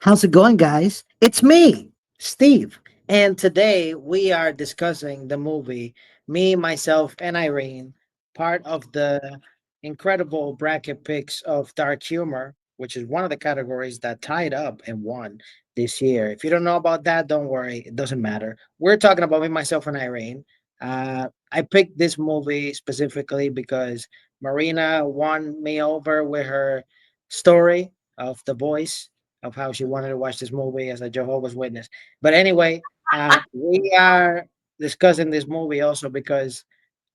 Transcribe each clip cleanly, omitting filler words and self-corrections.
How's it going, guys? It's me, Steve. And today we are discussing the movie Me, Myself, and Irene, part of the incredible bracket picks of dark humor, which is one of the categories that tied up and won this year. If you don't know about that, don't worry, it doesn't matter. We're talking about Me, Myself, and Irene. I picked this movie specifically because Marina won me over with her story of the voice of how she wanted to watch this movie as a Jehovah's Witness. But anyway, we are discussing this movie also because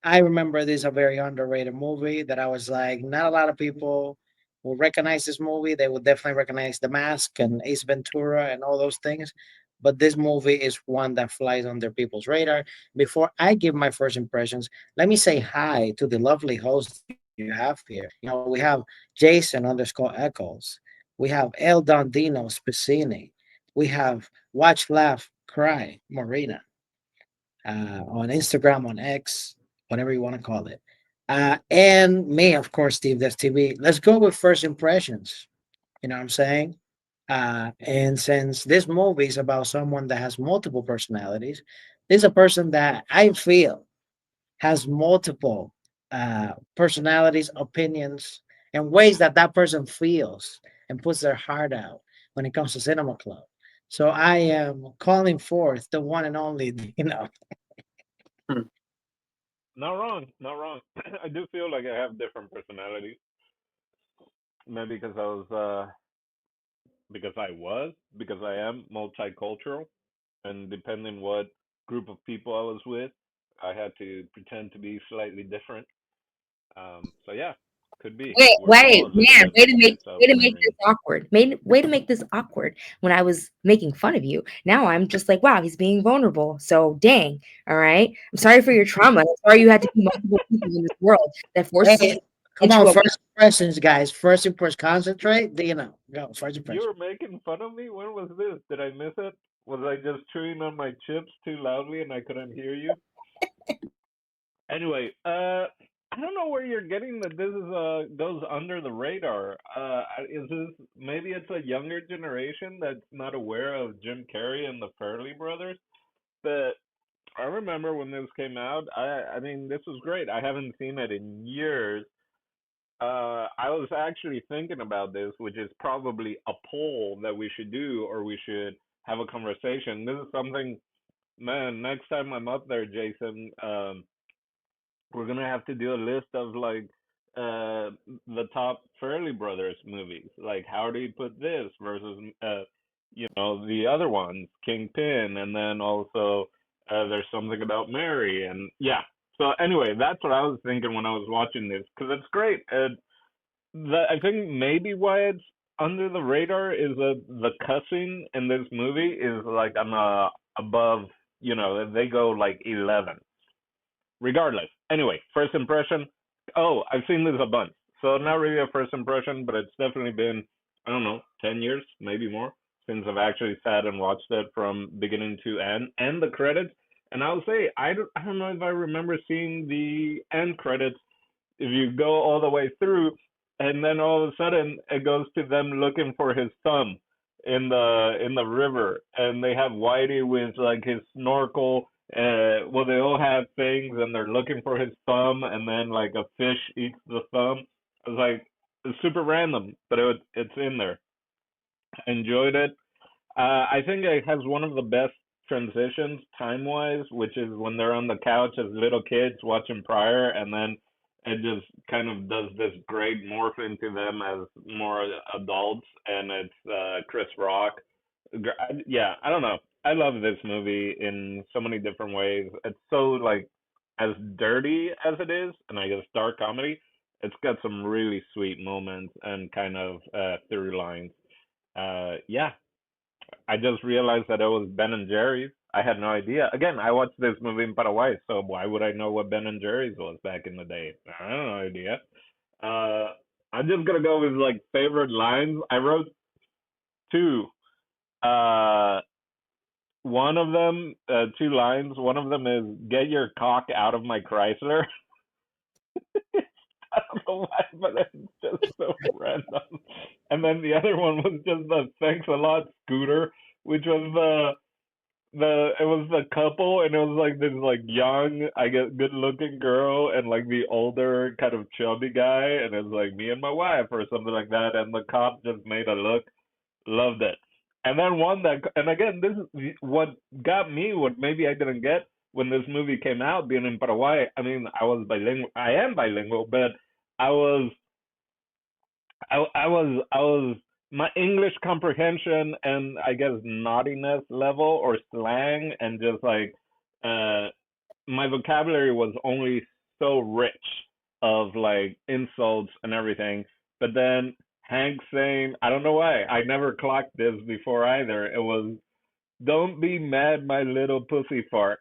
I remember this is a very underrated movie that I was like, not a lot of people will recognize this movie. They will definitely recognize The Mask and Ace Ventura and all those things. But this movie is one that flies under people's radar. Before I give my first impressions, let me say hi to the lovely host you have here. We have Jason underscore Eccles. We have El Dondino Spicini. We have Watch Laugh Cry Marina on Instagram, on X, whatever you want to call it. And me, of course, Steve, that's TV. Let's go with first impressions. You know what I'm saying? And since this movie is about someone that has multiple personalities, this is a person that I feel has multiple personalities, opinions, and ways that that person feels and puts their heart out when it comes to Cinema Club. So I am calling forth the one and only, Not wrong, not wrong. I do feel like I have different personalities. Maybe because I am multicultural, and depending what group of people I was with, I had to pretend to be slightly different. So yeah, could be. Wait, We're all wait, a little man, different, myself way to and make Irene. this awkward. Way to make this awkward when I was making fun of you. Now I'm just like, wow, he's being vulnerable. So dang, all right. I'm sorry for your trauma. I'm sorry you had to be multiple people in this world that forces you hey, come on, into a first impressions, guys. First impressions, concentrate. Go, first You impression. were making fun of me? When was this? Did I miss it? Was I just chewing on my chips too loudly and I couldn't hear you? Anyway, I don't know where you're getting that this is goes under the radar. Is this maybe it's a younger generation that's not aware of Jim Carrey and the Farrelly Brothers? But I remember when this came out. I mean, this was great. I haven't seen it in years. I was actually thinking about this, which is probably a poll that we should do, or we should have a conversation. This is something, man. Next time I'm up there, Jason, we're gonna have to do a list of like the top Fairley Brothers movies. Like, how do you put this versus the other ones, Kingpin, and then also there's something about Mary, and yeah. So anyway, that's what I was thinking when I was watching this because it's great. I think maybe why it's under the radar is that the cussing in this movie is like on above. They go like 11 regardless. Anyway, first impression. Oh, I've seen this a bunch. So not really a first impression, but it's definitely been, I don't know, 10 years, maybe more, since I've actually sat and watched it from beginning to end and the credits. And I'll say, I don't know if I remember seeing the end credits if you go all the way through, and then all of a sudden it goes to them looking for his thumb in the river, and they have Whitey with like his snorkel. Well, they all have things, and they're looking for his thumb, and then like a fish eats the thumb. I was like, it's super random, but it's in there. Enjoyed it. I think it has one of the best transitions time wise, which is when they're on the couch as little kids watching Pryor, and then it just kind of does this great morph into them as more adults, and it's Chris Rock. Yeah, I don't know. I love this movie in so many different ways. It's so like as dirty as it is, and I guess dark comedy. It's got some really sweet moments and kind of through lines. Yeah, I just realized that it was Ben and Jerry's. I had no idea. Again, I watched this movie in Paraguay, so why would I know what Ben and Jerry's was back in the day? I have no idea. Uh, I'm just gonna go with like favorite lines. I wrote two. Uh, one of them, two lines. One of them is "Get your cock out of my Chrysler." I don't know why, but it's just so random. And then the other one was just the thanks a lot scooter, which was the it was the couple, and it was like this like young, I guess, good looking girl and like the older kind of chubby guy, and it was like me and my wife or something like that, and the cop just made a look. Loved it. And then one that, and again, this is what got me, what maybe I didn't get when this movie came out, being in Paraguay. I mean, I was bilingual, I am bilingual, but I was, I was, my English comprehension and I guess naughtiness level or slang and just like, uh, my vocabulary was only so rich of like insults and everything. But then Hank saying, I don't know why, I never clocked this before either. It was, "Don't be mad, my little pussy fart."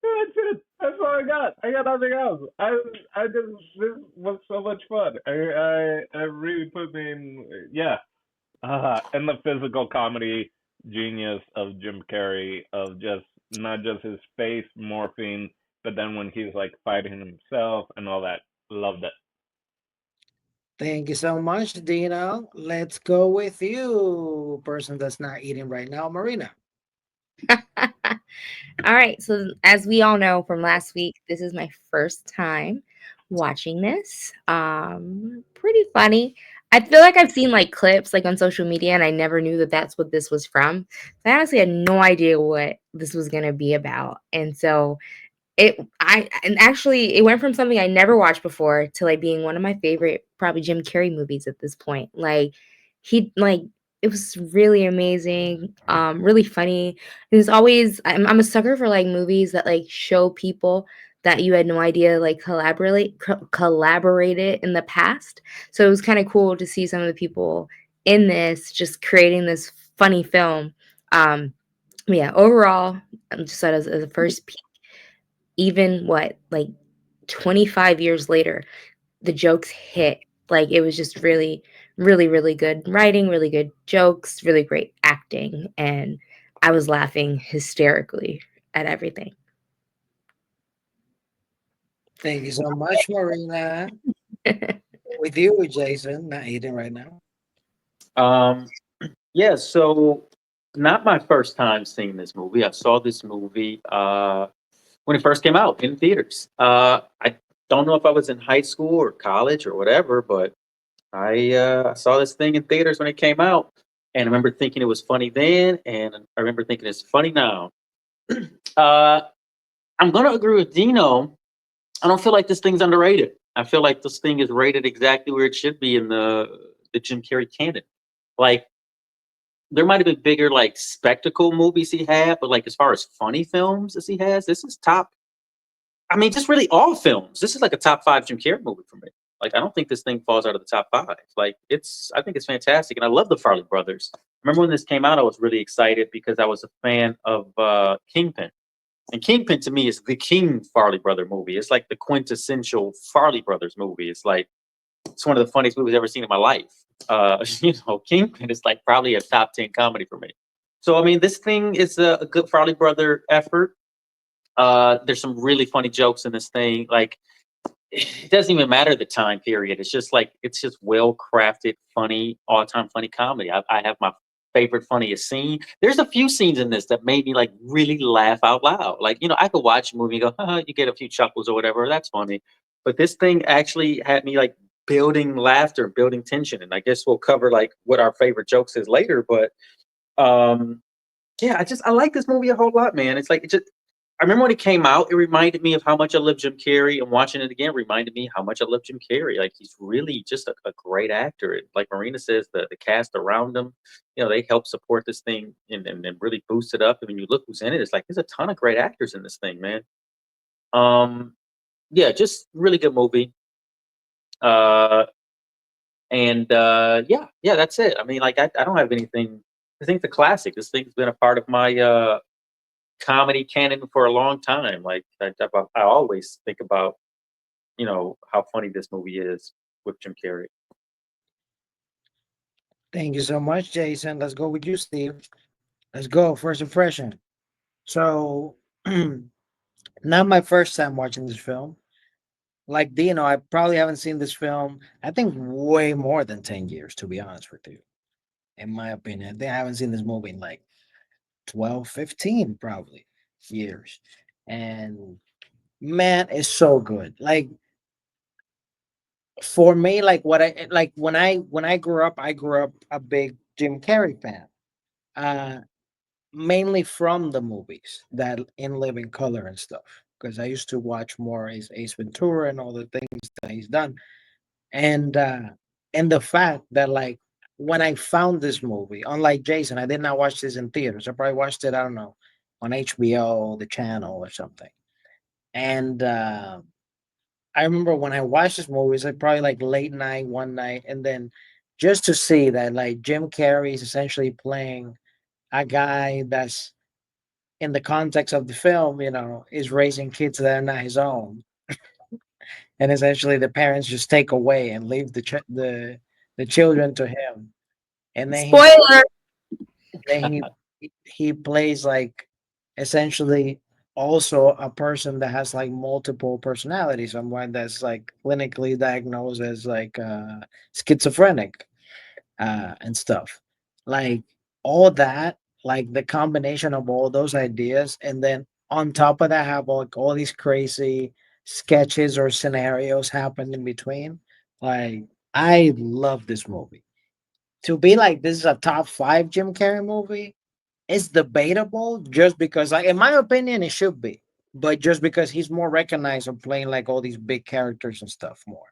That's it. That's all I got. I got nothing else. I just this was so much fun. I really put me in. Yeah, and the physical comedy genius of Jim Carrey of just not just his face morphing, but then when he's like fighting himself and all that. Loved it. Thank you so much, Dino. Let's go with you, person that's not eating right now, Marina. All right. So, as we all know from last week, this is my first time watching this. Pretty funny. I feel like I've seen like clips like on social media, and I never knew that that's what this was from. I honestly had no idea what this was gonna be about, and so and actually it went from something I never watched before to like being one of my favorite probably Jim Carrey movies at this point. Like he like it was really amazing, really funny. There's always I'm a sucker for like movies that like show people that you had no idea like collaborated in the past. So it was kind of cool to see some of the people in this just creating this funny film. Um yeah, overall, just as a first even what like 25 years later the jokes hit. Like it was just really really good writing, really good jokes, really great acting, and I was laughing hysterically at everything. Thank you so much, Marina. With you, Jason, not eating right now. Um, yeah, so not my first time seeing this movie. I saw this movie when it first came out in theaters. I don't know if I was in high school or college or whatever, but I saw this thing in theaters when it came out, and I remember thinking it was funny then, and I remember thinking it's funny now. uh, I'm gonna agree with Dino. I don't feel like this thing's underrated. I feel like this thing is rated exactly where it should be in the Jim Carrey canon. Like there might have been bigger like spectacle movies he had, but like as far as funny films as he has, this is top. I mean, just really all films. This is like a top five Jim Carrey movie for me. Like I don't think this thing falls out of the top five. Like I think it's fantastic, and I love the Farley brothers. Remember when this came out, I was really excited because I was a fan of Kingpin. And Kingpin to me is the King Farley brother movie. It's like the quintessential Farley brothers movie. It's one of the funniest movies I've ever seen in my life. Kingpin is like probably a top 10 comedy for me. So I mean, this thing is a good Farley brother effort. There's some really funny jokes in this thing. Like it doesn't even matter the time period. It's just well crafted, funny, all time funny comedy. I have my favorite funniest scene. There's a few scenes in this that made me like really laugh out loud. Like I could watch a movie and go, you get a few chuckles or whatever. That's funny. But this thing actually had me like building laughter, building tension. And I guess we'll cover like what our favorite jokes is later. But um, yeah, I like this movie a whole lot, man. It's like it just I remember when it came out, it reminded me of how much I love Jim Carrey, and watching it again reminded me how much I love Jim Carrey. Like he's really just a great actor. And like Marina says, the cast around him, they help support this thing and really boost it up. And when you look who's in it, it's like there's a ton of great actors in this thing, man. Um, yeah, just really good movie. Uh, and that's it. I mean, like I don't have anything. I think the classic. This thing's been a part of my comedy canon for a long time. Like I always think about how funny this movie is with Jim Carrey. Thank you so much, Jason. Let's go with you, Steve. Let's go. First impression. So, not my first time watching this film. Like Dino, I probably haven't seen this film. I think way more than 10 years, to be honest with you. In my opinion, I think I haven't seen this movie in like 12, 15 probably years. And man, it's so good. Like for me, like what I like when I grew up, I grew up a big Jim Carrey fan. Uh Mainly from the movies that in living color and stuff. Because I used to watch more Ace Ventura and all the things that he's done. And the fact that like when I found this movie, unlike Jason, I did not watch this in theaters. I probably watched it, I don't know, on HBO, the channel or something. And I remember when I watched this movie, it's like probably like late night one night, and then just to see that like Jim Carrey is essentially playing a guy that's in the context of the film, is raising kids that are not his own, and essentially the parents just take away and leave the children to him, and Spoiler. then he plays like essentially also a person that has like multiple personalities, someone that's like clinically diagnosed as like schizophrenic and stuff. Like all that, like the combination of all those ideas, and then on top of that, have like all these crazy sketches or scenarios happen in between. Like I love this movie. To be like this is a top five Jim Carrey movie, it's debatable just because, like, in my opinion, it should be, but just because he's more recognized of playing like all these big characters and stuff more.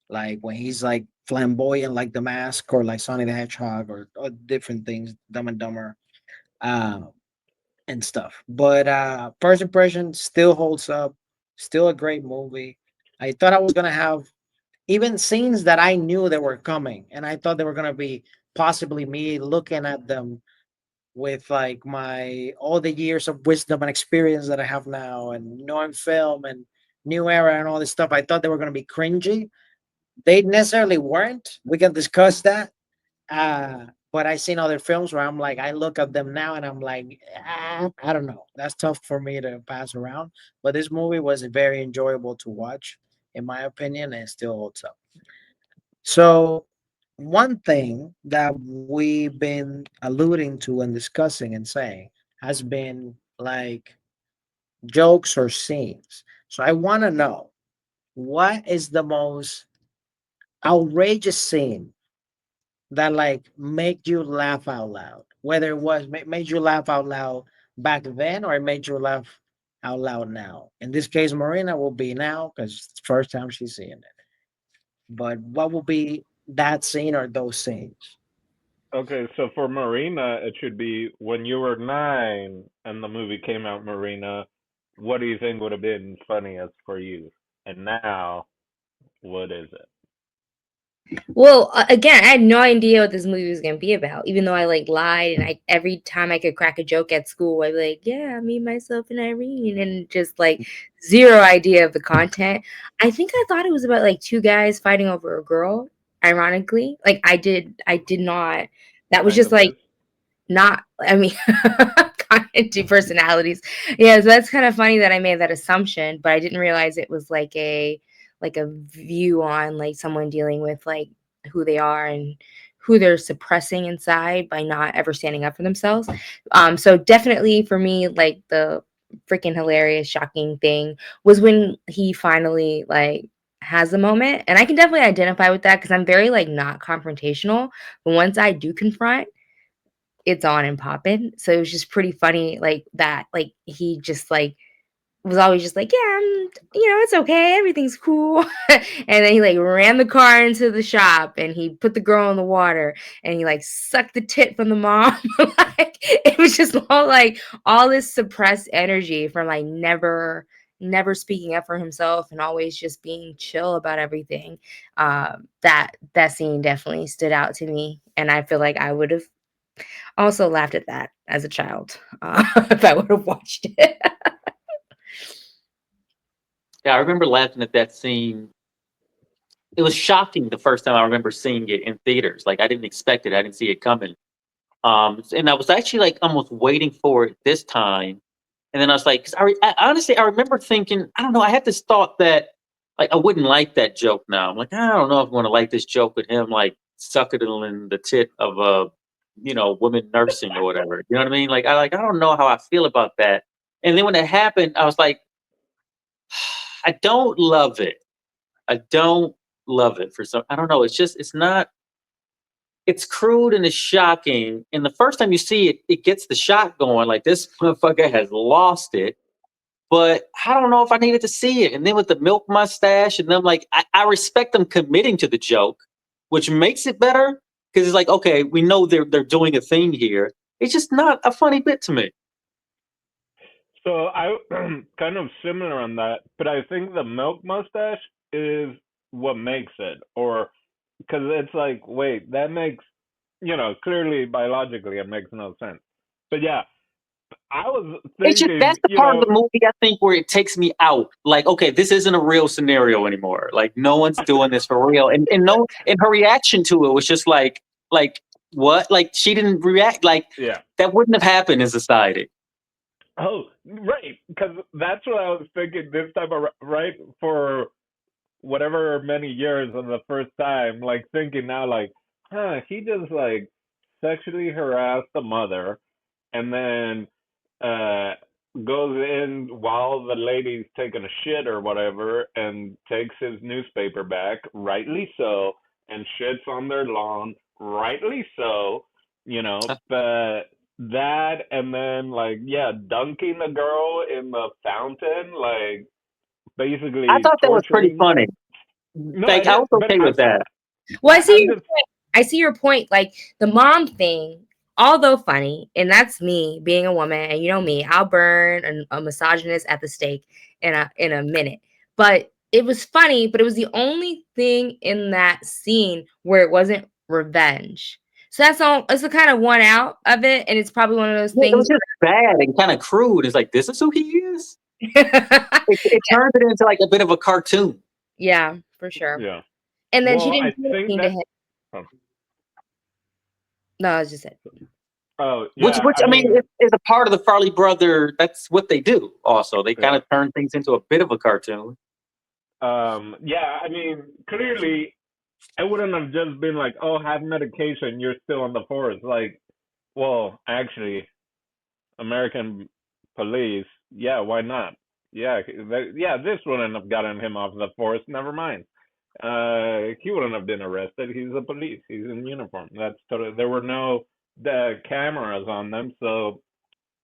Like when he's like flamboyant, like The Mask or like Sonny the Hedgehog or different things, Dumb and Dumber, uh, and stuff. But first impression still holds up. Still a great movie. I thought I was gonna have even scenes that I knew that were coming, and I thought they were gonna be possibly me looking at them with like my all the years of wisdom and experience that I have now, and knowing film and new era and all this stuff. I thought they were gonna be cringy, they necessarily weren't. We can discuss that. But I seen other films where I'm like, I look at them now and I'm like, I don't know. That's tough for me to pass around. But this movie was very enjoyable to watch, in my opinion, and it still holds up. So, one thing that we've been alluding to and discussing and saying has been like jokes or scenes. So, I want to know what is the most outrageous scene that like made you laugh out loud, whether it was made you laugh out loud back then or it made you laugh out loud now. In this case, Marina will be now because it's the first time she's seeing it. But what will be that scene or those scenes? Okay, so for Marina, it should be when you were 9 and the movie came out, Marina, what do you think would have been funniest for you? And now, what is it? Well, again, I had no idea what this movie was gonna be about. Even though I like lied, and I every time I could crack a joke at school, I'd be like, "Yeah, me, myself, and Irene," and just like zero idea of the content. I think I thought it was about like two guys fighting over a girl. Ironically, like I did not. That was Kind just of like is. not, I mean, kind of two personalities. Yeah, so that's kind of funny that I made that assumption, but I didn't realize it was like a view on like someone dealing with like who they are and who they're suppressing inside by not ever standing up for themselves. So definitely for me, like the freaking hilarious, shocking thing was when he finally like has a moment. And I can definitely identify with that because I'm very like not confrontational. But once I do confront, it's on and popping. So it was just pretty funny, like that. Like he just like was always just like, yeah, it's okay, everything's cool. And then he like ran the car into the shop and he put the girl in the water and he like sucked the tit from the mom. Like it was just all this suppressed energy from like never speaking up for himself and always just being chill about everything. That scene definitely stood out to me, and I feel like I would have also laughed at that as a child, if I would have watched it. Yeah, I remember laughing at that scene. It was shocking the first time I remember seeing it in theaters. Like I didn't expect it. I didn't see it coming. And I was actually like almost waiting for it this time. And then I was like, 'cause I honestly I remember thinking, I don't know, I had this thought that like I wouldn't like that joke now. I'm like, I don't know if I want to like this joke with him like sucking in the tit of a woman nursing or whatever. You know what I mean? I don't know how I feel about that. And then when it happened, I was like, I don't love it. I don't love it for some. I don't know. It's not. It's crude and it's shocking. And the first time you see it, it gets the shock going. Like this motherfucker has lost it. But I don't know if I needed to see it. And then with the milk mustache, and then like I respect them committing to the joke, which makes it better because it's like, okay, we know they're doing a thing here. It's just not a funny bit to me. So I kind of similar on that, but I think the milk mustache is what makes it, or because it's like, wait, that makes, clearly biologically it makes no sense. But yeah, I was It's just thinking, that's the part of the movie I think where it takes me out. Like, okay, this isn't a real scenario anymore. Like, no one's doing this for real. And no, and her reaction to it was just like what? Like she didn't react. Like yeah. that wouldn't have happened in society. Oh, right, because that's what I was thinking this time, right, for whatever many years of the first time, like thinking now, like, he just like sexually harassed the mother, and then uh goes in while the lady's taking a shit or whatever, and takes his newspaper back, rightly so, and shits on their lawn, rightly so, but that, and then like, yeah, dunking the girl in the fountain, like I basically thought that was pretty torturing. funny. No, Like it I is, was but okay with that. Well, I'm just, I see your point. Like the mom thing, although funny, and that's me being a woman, and you know me, I'll burn a misogynist at the stake in a minute. But it was funny, but it was the only thing in that scene where it wasn't revenge. So that's all. It's the kind of one out of it, and it's probably one of those Yeah, it was things. just bad and kind of crude. It's like this is who he is. It turns it into like a bit of a cartoon. Yeah, for sure. yeah. And then she Well, didn't I do think anything to that. him. Oh, No, that's just it. oh Which, yeah. which I I mean, mean, is a part of the Farley brother. That's what they do. Also, they kind yeah. of turn things into a bit of a cartoon. Yeah. I mean, clearly, I wouldn't have just been like, "Oh, have medication. You're still on the force." Like, well, actually, American police. Yeah, why not? Yeah, yeah. This wouldn't have gotten him off the force. Never mind. He wouldn't have been arrested. He's a police. He's in uniform. That's totally. There were no the cameras on them, so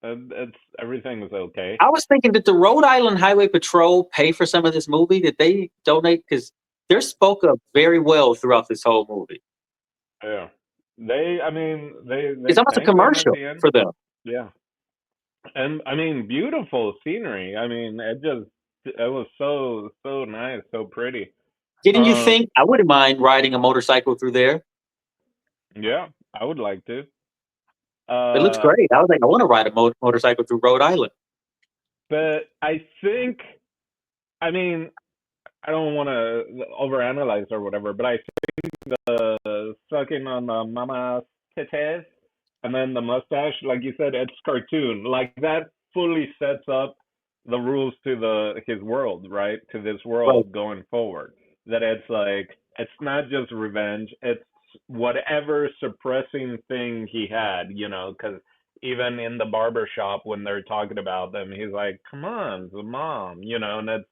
it's everything was okay. I was thinking, did the Rhode Island Highway Patrol pay for some of this movie? Did they donate? Because they're spoke up very well throughout this whole movie. Yeah, I mean, It's they almost a thanked him at commercial the end. for them. Yeah, and I mean, beautiful scenery. I mean, it was so nice, so pretty. Didn't you Um, think I wouldn't mind riding a motorcycle through there? yeah, I would like to. It looks Uh, great. I was like, I want to ride a motorcycle through Rhode Island. but I think, I mean, I don't want to overanalyze or whatever, but I think the sucking on the mama's titties and then the mustache, like you said, it's cartoon. Like that fully sets up the rules to his world, right? To this Right. world going forward. That it's like it's not just revenge; it's whatever suppressing thing he had, because even in the barber shop when they're talking about them, he's like, "Come on, the mom," and it's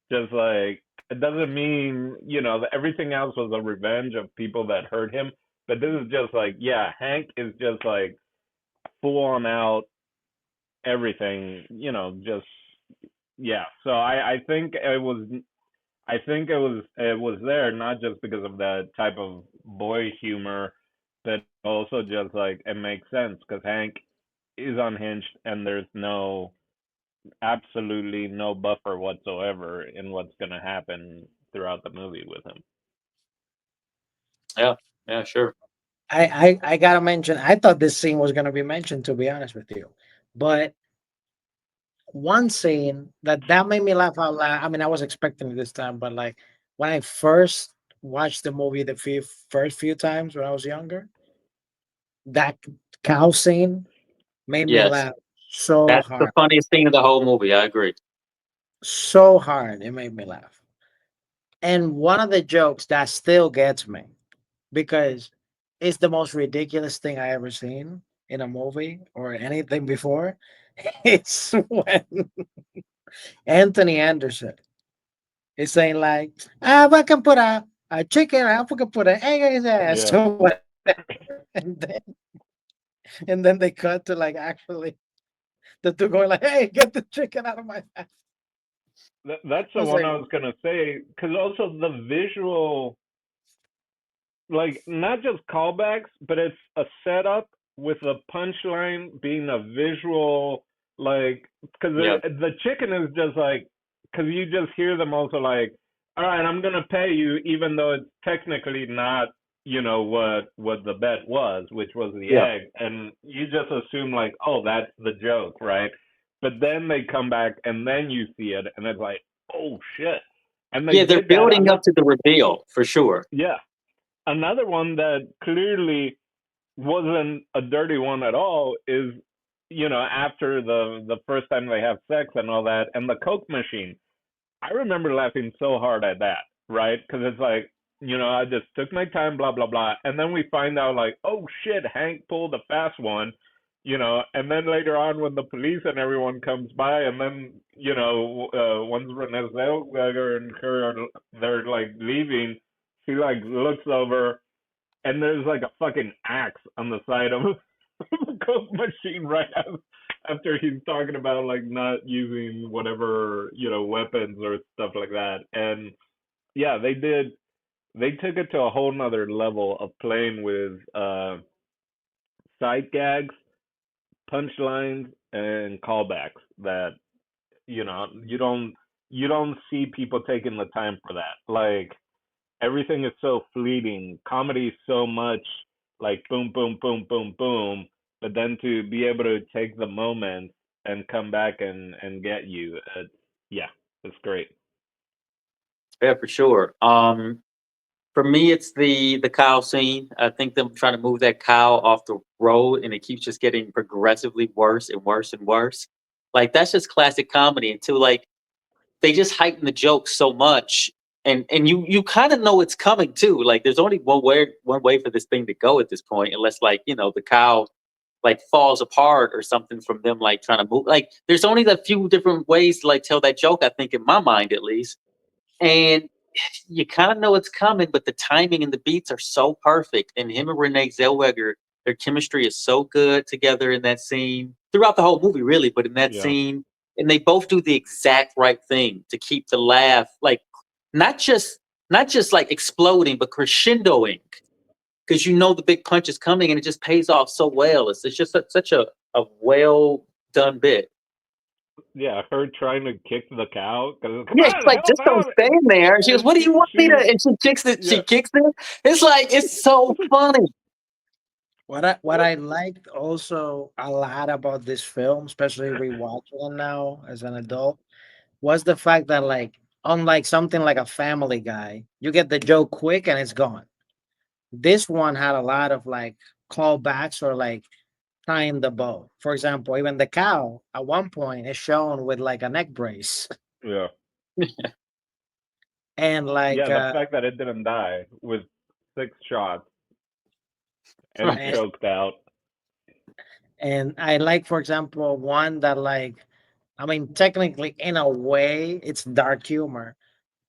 just like it doesn't mean that everything else was a revenge of people that hurt him, but this is just like, yeah, Hank is just like full on out everything, just yeah. So I think it was there not just because of that type of boy humor, but also just like it makes sense because Hank is unhinged and there's absolutely no buffer whatsoever in what's going to happen throughout the movie with him. Yeah. Yeah. Sure. I gotta mention. I thought this scene was gonna be mentioned, to be honest with you, but one scene that made me laugh out loud. I mean, I was expecting it this time, but like when I first watched the movie first few times when I was younger, that cow scene made me Yes. laugh so That's the hard, funniest thing of the whole movie. I agree. so hard. It made me laugh. And one of the jokes that still gets me because it's the most ridiculous thing I ever seen in a movie or anything before. It's when Anthony Anderson is saying like, we can put a chicken, we can put an egg in his ass Yeah. or whatever. And then they cut to like actually the two going like, hey, get the chicken out of my ass. That's I the was one like, I was gonna say, because also the visual, like not just callbacks, but it's a setup with a punchline being a visual, like because Yeah. the chicken is just like because you just hear them also like, all right, I'm gonna pay you, even though it's technically not, what the bet was, which was the Yeah. egg, and you just assume like, oh, that's the joke, right? But then they come back and then you see it, and it's like, oh shit, and they Yeah, they're did that. I'm building up not, to the reveal for sure. yeah, another one that clearly wasn't a dirty one at all is, after the first time they have sex and all that, and the Coke machine. I remember laughing so hard at that, right? Because it's like, I just took my time, blah blah blah, and then we find out like, oh shit, Hank pulled a fast one, and then later on when the police and everyone comes by, and then once Renee Zellweger and her are they're like leaving, she like looks over and there's like a fucking axe on the side of the Coke machine right after he's talking about like not using whatever weapons or stuff like that. And yeah, they took it to a whole nother level of playing with side gags, punchlines, and callbacks that you don't see people taking the time for that. Like everything is so fleeting. Comedy is so much like boom, boom, boom, boom, boom. But then to be able to take the moment and come back and get you, yeah, it's great. Yeah, for sure. For me, it's the cow scene. I think them trying to move that cow off the road, and it keeps just getting progressively worse and worse and worse. Like that's just classic comedy. Until like they just heighten the joke so much, and you kind of know it's coming too. Like there's only one way for this thing to go at this point, unless like the cow like falls apart or something from them like trying to move. Like there's only a few different ways to like tell that joke. I think in my mind at least, and you kind of know it's coming, but the timing and the beats are so perfect. And him and Renee Zellweger, their chemistry is so good together in that scene throughout the whole movie, really. But in that Yeah, scene, and they both do the exact right thing to keep the laugh like not just not just like exploding, but crescendoing because the big punch is coming and it just pays off so well. It's just such a well done bit. yeah. Her trying to kick the cow because come Yeah, she's on, like, help just don't out, stand there. And she goes, and "What do you want me to?" she And she kicks it. She yeah kicks it. It's like it's so funny. what I liked also a lot about this film, especially rewatching it now as an adult, was the fact that like unlike something like a Family Guy, you get the joke quick and it's gone. This one had a lot of like callbacks or like tying the bow. For example, even the cow at one point is shown with like a neck brace yeah and like yeah. The fact that it didn't die with 6 shots and and, choked out. and I like for example one that like I mean technically in a way it's dark humor,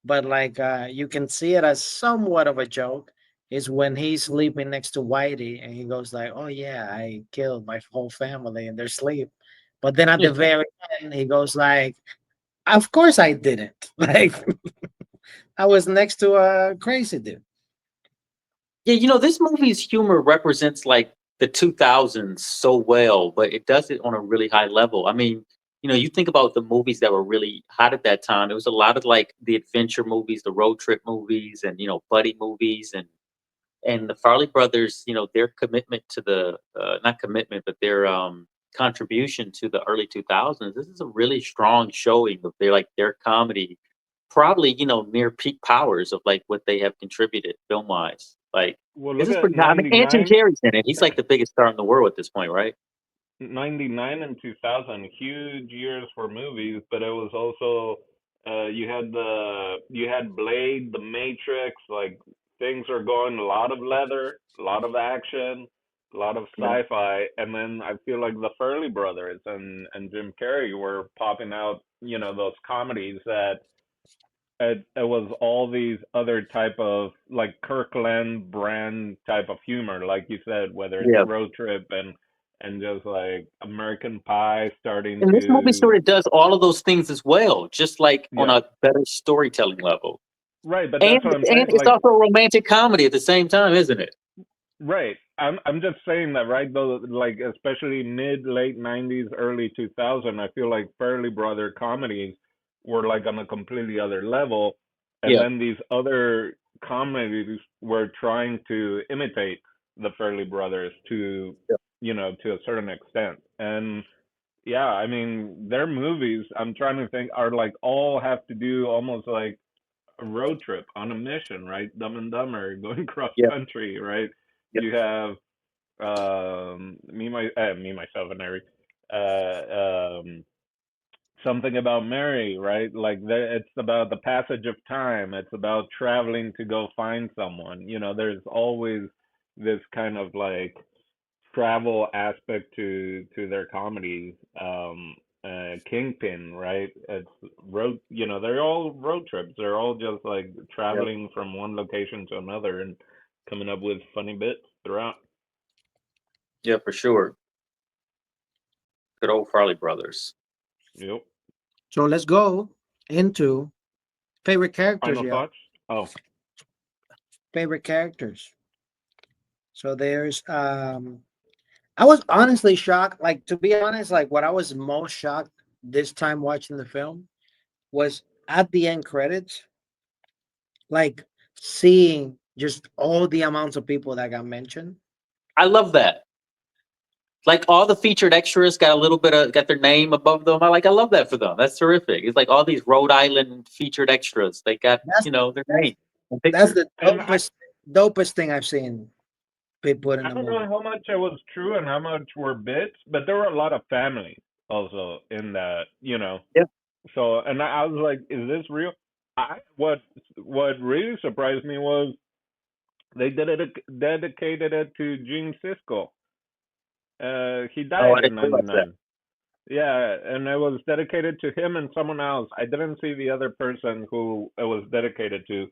but like you can see it as somewhat of a joke is when he's sleeping next to Whitey and he goes like, "Oh yeah, I killed my whole family in their sleep." But then at the very end he goes like, "Of course I didn't." Like I was next to a crazy dude. Yeah, this movie's humor represents like the 2000s so well, but it does it on a really high level. I mean, you think about the movies that were really hot at that time. It was a lot of like the adventure movies, the road trip movies, and buddy movies, and the Farley Brothers. Their commitment to the not commitment, but their contribution to the early 2000s. This is a really strong showing of their comedy, probably near peak powers of like what they have contributed film wise. Like Well, this look is at pretty high. I mean, Anton 99. Jerry's in it. He's like the biggest star in the world at this point, right? 99 and 2000, huge years for movies, but it was also You had Blade, The Matrix. Like things are going a lot of leather, a lot of action, a lot of Yeah. sci-fi, and then I feel like the Farrelly Brothers and Jim Carrey were popping out. You know, those comedies that it was all these other type of like Kirkland brand type of humor, like you said, whether it's Yeah. road trip and just like American Pie starting And this movie to sort of does all of those things as well, just like on yeah a better storytelling level. right, but And that's what I'm and saying. it's Like also a romantic comedy at the same time, isn't it? right, I'm just saying that right though, like especially mid late '90s, early 2000, I feel like Fairly Brother comedies were like on a completely other level, and Yeah. then these other comedies were trying to imitate the Fairly Brothers to Yeah. to a certain extent, and yeah, I mean their movies. I'm trying to think are like all have to do almost like a road trip on a mission, right? Dumb and Dumber, going cross Yeah. country, right? Yeah. You have me myself and Harry. Something about Mary, right? Like it's about the passage of time. It's about traveling to go find someone. You know, there's always this kind of like travel aspect to their comedies. Kingpin, right? It's road. You know, they're all road trips. They're all just like Yeah. traveling from one location to another and coming up with funny bits throughout. Yeah, for sure. Good old Farley Brothers. Yep. So let's go into favorite characters, Final yo. thoughts? Oh, Favorite characters. So there's I was honestly shocked. Like to be honest, like what I was most shocked this time watching the film was at the end credits, like seeing just all the amounts of people that got mentioned. I love that. Like all the featured extras got a little bit of got their name above them. I love that for them. That's terrific. It's like all these Rhode Island featured extras. They got, That's their that's name and that's pictures. the and I dopest thing I've seen be put in I a don't know movie. how much it was true and how much were bits, but there were a lot of families also in that, Yeah. So, and I was like, is this real? What really surprised me was they dedicated it to Gene Siskel. He Oh, died I in didn't realize that. '99. Yeah, and it was dedicated to him and someone else. I didn't see the other person who it was dedicated to,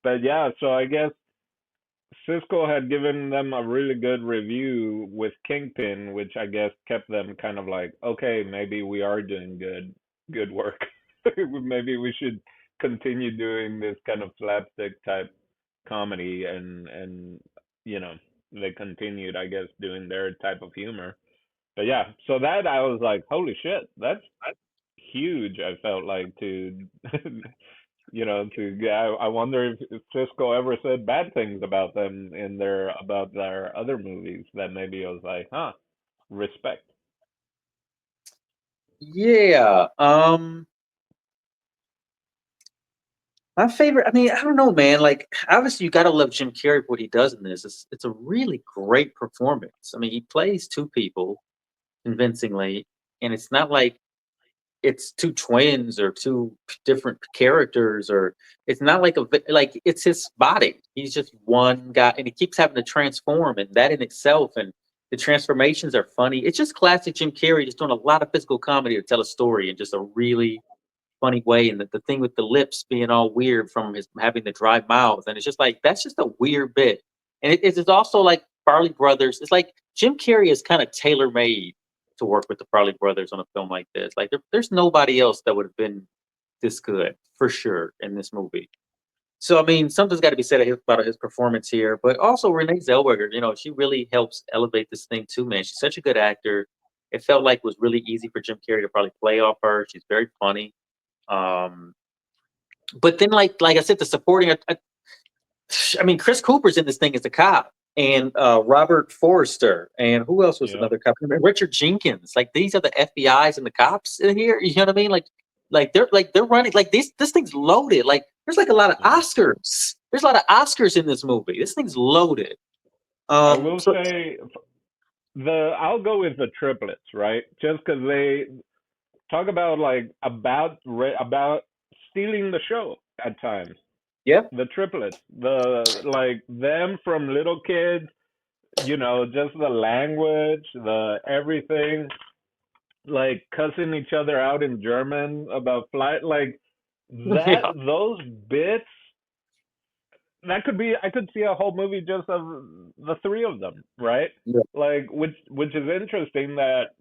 but yeah. So I guess Cisco had given them a really good review with Kingpin, which I guess kept them kind of like, okay, maybe we are doing good work. Maybe we should continue doing this kind of slapstick type comedy and you know, they continued, I guess, doing their type of humor. But yeah, so that I was like, holy shit, that's huge. I felt like to I wonder if Cisco ever said bad things about them in their other movies that maybe I was like, huh, respect. Yeah. My favorite, I mean, I don't know, man. Like, obviously, you got to love Jim Carrey for what he does in this. It's a really great performance. I mean, he plays two people convincingly, and it's not like it's two twins or two different characters, or it's not like like it's his body. He's just one guy, and he keeps having to transform, and that in itself, and the transformations are funny. It's just classic Jim Carrey, just doing a lot of physical comedy to tell a story in just a really funny way. And the thing with the lips being all weird from his having the dry mouth, and it's just like that's just a weird bit. And it's also like Farley Brothers. It's like Jim Carrey is kind of tailor made to work with the Farley Brothers on a film like this. Like there's nobody else that would have been this good for sure in this movie. So I mean, something's got to be said about his performance here, but also Renee Zellweger. She really helps elevate this thing too, man. She's such a good actor. It felt like it was really easy for Jim Carrey to probably play off her. She's very funny. Um, but then, like I said, the supporting. I mean, Chris Cooper's in this thing as the cop, and Robert Forrester, and who else was Yep. another cop? Richard Jenkins. Like these are the FBI's and the cops in here. You know what I mean? Like they're running. Like this thing's loaded. Like there's like a lot of Yeah. Oscars. There's a lot of Oscars in this movie. This thing's loaded. I will So say I'll go with the triplets, right? Just because they talk about like about stealing the show at times. Yeah. The triplets, the like them from little kids, just the language, the everything, like cussing each other out in German about flight, like that. Yeah. Those bits, that could be. I could see a whole movie just of the three of them, right? Yeah. Like, which is interesting that,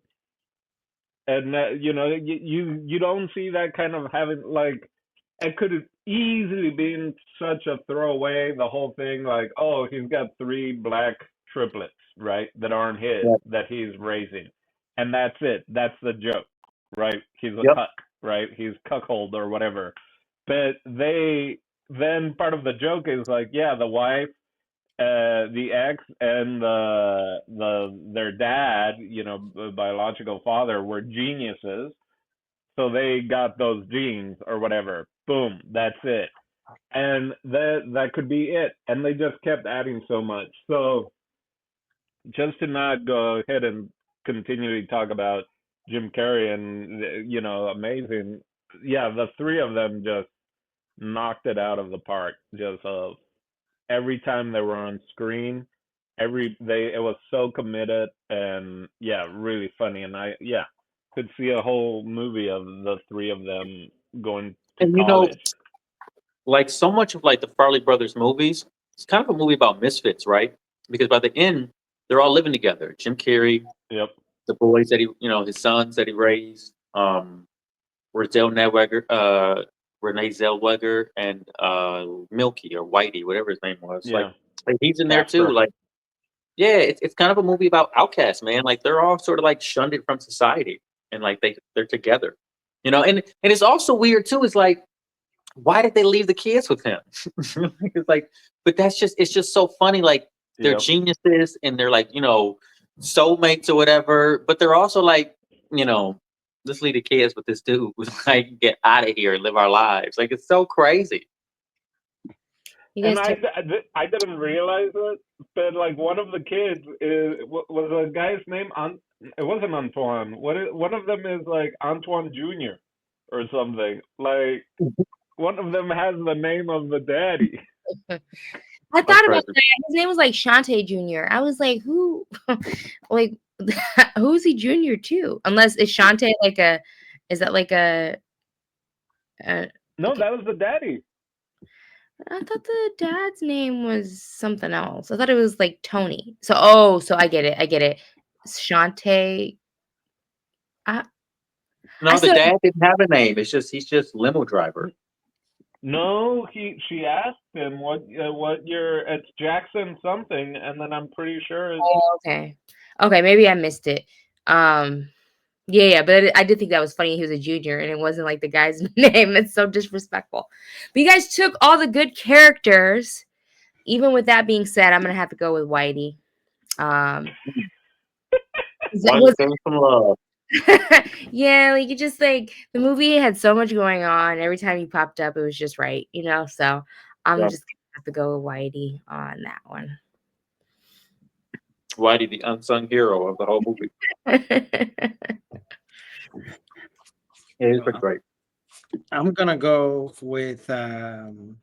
and you don't see that kind of having like it could have easily been such a throwaway, the whole thing, like, oh, he's got three black triplets, right, that aren't his, Yeah. that he's raising, and that's it. That's the joke, right? He's a Yep. cuck, right? He's cuckold or whatever. But then part of the joke is like, yeah, the wife, the ex, and their dad, the biological father, were geniuses, so they got those genes or whatever. Boom, that's it. And that could be it. And they just kept adding so much. So just to not go ahead and continually talk about Jim Carrey and amazing. Yeah, the three of them just knocked it out of the park. Just every time they were on screen, it was so committed, and yeah, really funny. And I could see a whole movie of the three of them going to And college. like so much of like the Farrelly Brothers movies, it's kind of a movie about misfits, right? Because by the end, they're all living together. Jim Carrey, Yep. the boys that his sons that he raised, Renee Zellweger, Renee Zellweger, and Milky or Whitey, whatever his name was. Yeah. Like he's in there too. Casper. Like, yeah, it's kind of a movie about outcasts, man. Like they're all sort of like shunned from society, and like they're together, And it's also weird too. Is like, why did they leave the kids with him? It's like, but it's just so funny. Like they're Yep. geniuses and they're like, soulmates or whatever. But they're also like, let's leave the kids with this dude. Like, get out of here and live our lives. Like, it's so crazy. You And guys I didn't realize it, but like one of the kids was a guy's name. It wasn't Antoine. One of them is like Antoine Jr. or something. Like one of them has the name of the daddy. I thought about that. His name was like Shantae Jr. I was like, who, like, who's he Junior to? Unless is Shantae like is that like No, that was the daddy. I thought the dad's name was something else. I thought it was like Tony. So I get it. Shantae. No, the dad didn't have a name. He's just limo driver. No, she asked him what year. It's Jackson something, and then I'm pretty sure. Oh, okay, maybe I missed it. Yeah, but I did think that was funny. He was a junior, and it wasn't like the guy's name. It's so disrespectful. But you guys took all the good characters. Even with that being said, I'm gonna have to go with Whitey. Some love. Yeah, like you just like the movie had so much going on. Every time he popped up, it was just right, So I'm just gonna have to go with Whitey on that one. Whitey, the unsung hero of the whole movie. It is pretty great. I'm gonna go with to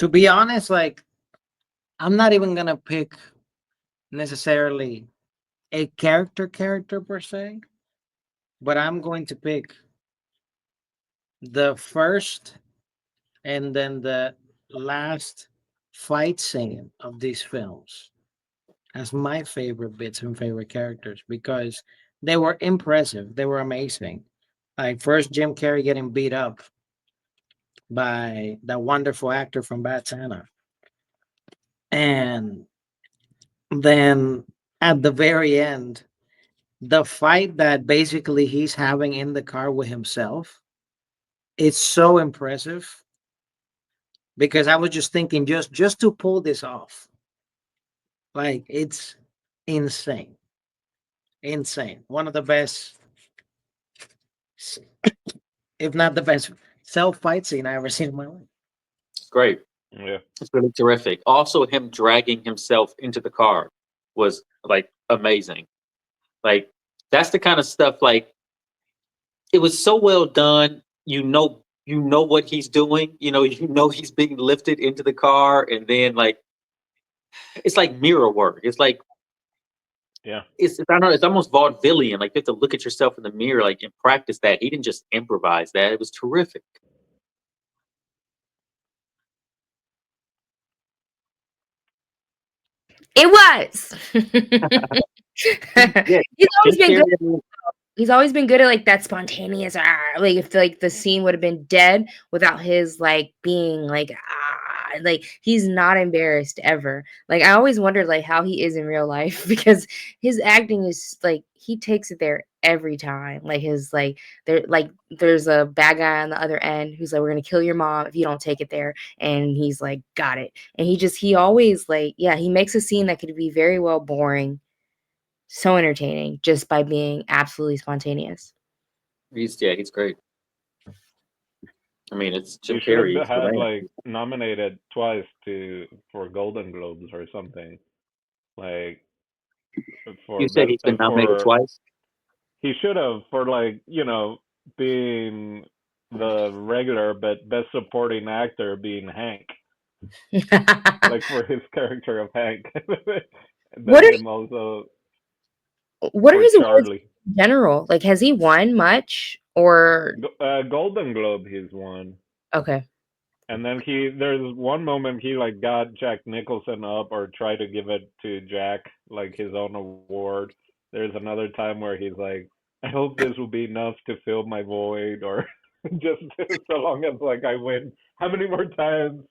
be honest, like I'm not even gonna pick necessarily a character per se, but I'm going to pick the first and then the last fight scene of these films as my favorite bits and favorite characters because they were impressive. They were amazing. Like first Jim Carrey getting beat up by that wonderful actor from Bad Santa. And then at the very end, the fight that basically he's having in the car with himself, it's so impressive because I was just thinking just to pull this off, like it's insane. Insane. One of the best, if not the best, self fight scene I ever seen in my life. It's great. Yeah. It's really terrific. Also, him dragging himself into the car was like amazing. Like that's the kind of stuff like it was so well done. You know what he's doing. You know he's being lifted into the car, and then like it's like mirror work. It's like Yeah. I don't know. It's almost vaudevillian. Like you have to look at yourself in the mirror, like and practice that. He didn't just improvise that. It was terrific. It was. Yeah, He's always Jim been good. Carrey. He's always been good at like that spontaneous like if like the scene would have been dead without his like being like like he's not embarrassed ever. Like I always wondered like how he is in real life because his acting is like he takes it there every time. Like his like there's a bad guy on the other end who's like we're gonna kill your mom if you don't take it there, and he's like got it, and he always like yeah he makes a scene that could be very well boring so entertaining just by being absolutely spontaneous. He's great. I mean, it's He Jim should have Carrey. He's the had man. like nominated twice to for Golden Globes or something. Like for You said best he's been nominated for twice. he should have for like being the regular but best supporting actor being Hank, like for his character of Hank. And what then are him also what are for his awards Charlie. in general? Like has he won much or Golden Globe he's won. okay. And then there's one moment he like got Jack Nicholson up or tried to give it to Jack like his own award. There's another time where he's like, I hope this will be enough to fill my void, or just so long as like I win. How many more times?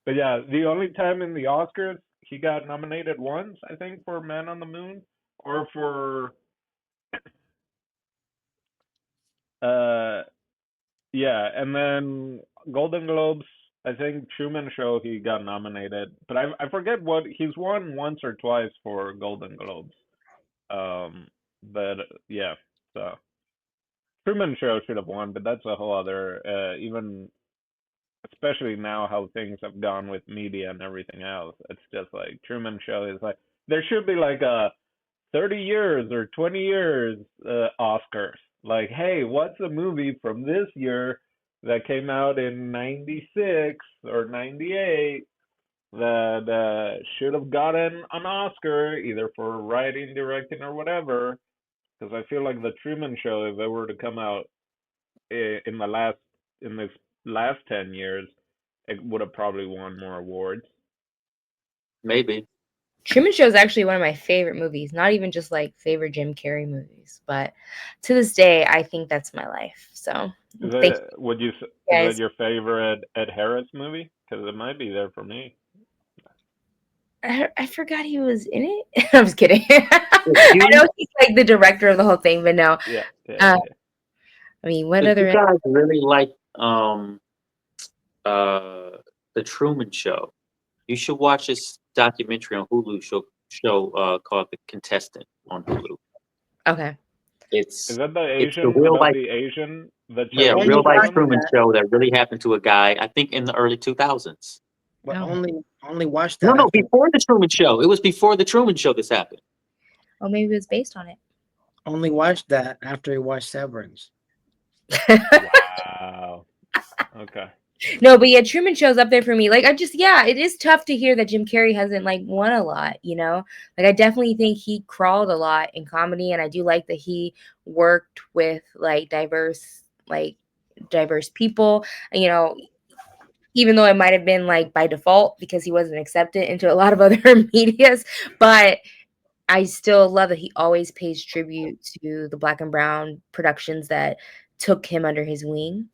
But yeah, the only time in the Oscars he got nominated once, I think, for Man on the Moon, or for uh yeah, and then Golden Globes, I think Truman Show he got nominated, but I forget what he's won once or twice for Golden Globes. But yeah, so Truman Show should have won, but that's a whole other even especially now how things have gone with media and everything else. It's just like Truman Show is like there should be like a 30 years or 20 years Oscars. Like, hey, what's a movie from this year that came out in 96 or 98 that should have gotten an Oscar either for writing, directing, or whatever? Because I feel like the Truman Show, if it were to come out in this last 10 years, it would have probably won more awards. Maybe. Truman Show is actually one of my favorite movies, not even just like favorite Jim Carrey movies, but to this day I think that's my life. So thank you Is that guys. your favorite Ed Harris movie? Because it might be there for me. I forgot he was in it. I'm just kidding. If I you know he's like the director of the whole thing, but no. Yeah, yeah, Uh, yeah. I mean, what if you other guys really like uh the Truman Show, you should watch this documentary on Hulu show called The Contestant on Hulu. okay. Is It's that the it's the Asian real about life the Asian that yeah, Charlize Only real Theron life watch on? Truman that, show that really happened to a guy, I think in the early 2000s. but Oh. only watch No, that no, after before the Truman Show. It was before the Truman Show this happened. Oh, maybe it was based on it. only watch that after you watch Severance. Wow. Okay. No, but yeah, Truman Show's up there for me. Like, I just, yeah, it is tough to hear that Jim Carrey hasn't like won a lot, you know? Like, I definitely think he crawled a lot in comedy, and I do like that he worked with like diverse people, you know, even though it might have been like by default because he wasn't accepted into a lot of other medias, but I still love that he always pays tribute to the Black and Brown productions that took him under his wing,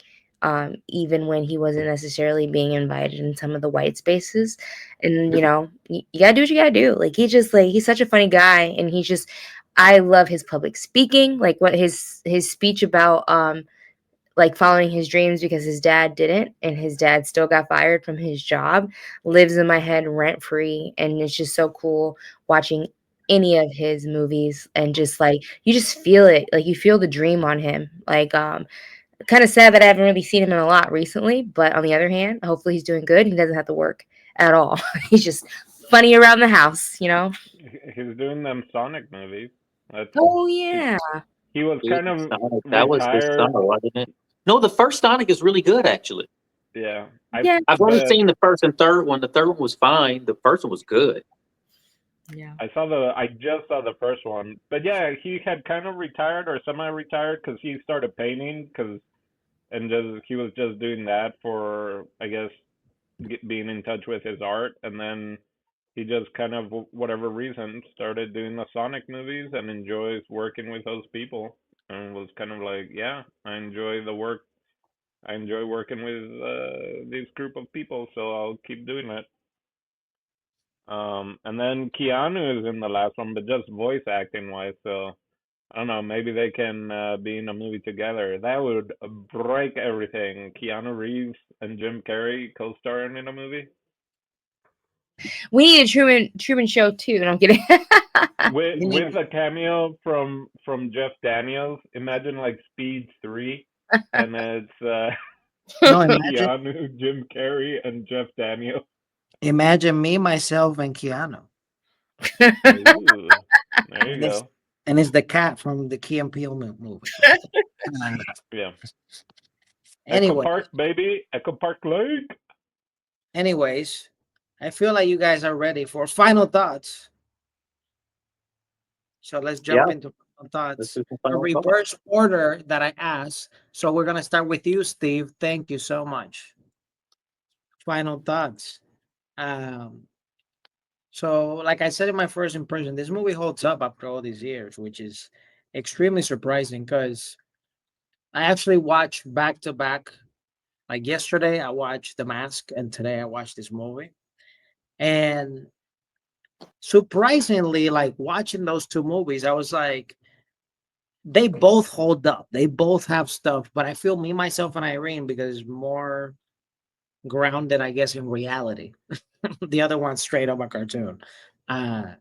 even when he wasn't necessarily being invited in some of the white spaces. And you gotta do what you gotta do. Like he's such a funny guy, and I love his public speaking, like what his speech about like following his dreams because his dad didn't, and his dad still got fired from his job, lives in my head rent free. And it's just so cool watching any of his movies, and just like you just feel it, like you feel the dream on him. Like kind of sad that I haven't really seen him in a lot recently, but on the other hand, hopefully he's doing good. He doesn't have to work at all. He's just funny around the house. He's doing them Sonic movies. That's Oh he yeah. He was kind of Sonic, that was this retired. summer, wasn't it? No, the first Sonic is really good, actually. Yeah, I Yeah, I've only but seen the first and third one. The third one was fine. The first one was good. yeah. I just saw the first one. But yeah, he had kind of retired or semi-retired because he started painting because and just he was just doing that for I guess being in touch with his art, and then he just kind of whatever reason started doing the Sonic movies and enjoys working with those people and was kind of like, yeah, I enjoy the work. I enjoy working with this group of people, so I'll keep doing it. And then Keanu is in the last one, but just voice acting wise, so I don't know. Maybe they can be in a movie together. That would break everything. Keanu Reeves and Jim Carrey co-starring in a movie We need a Truman Show too. And I'm kidding. We need with a cameo from Jeff Daniels. Imagine like Speed 3, and it's no imagine Keanu, Jim Carrey, and Jeff Daniels. imagine me, myself, and Keanu. Ooh, there you And it's go. and it's the cat from the Key and Peele movie. Uh, Yeah, Echo anyway, Park, baby, Echo Park Lake. anyways, I feel like you guys are ready for final thoughts. So let's Yeah, jump into final let's thoughts. do some The final thoughts. reverse order that I asked. So we're gonna start with you, Steve. Thank you so much. Final thoughts. Um, so like I said in my first impression, this movie holds up after all these years, which is extremely surprising because I actually watched back to back. Like yesterday, I watched The Mask, and today I watched this movie. And surprisingly, like watching those two movies, I was like, they both hold up. They both have stuff, but I feel me, myself, and Irene because it's more grounded, I guess, in reality. The other one's straight up a cartoon. Uh,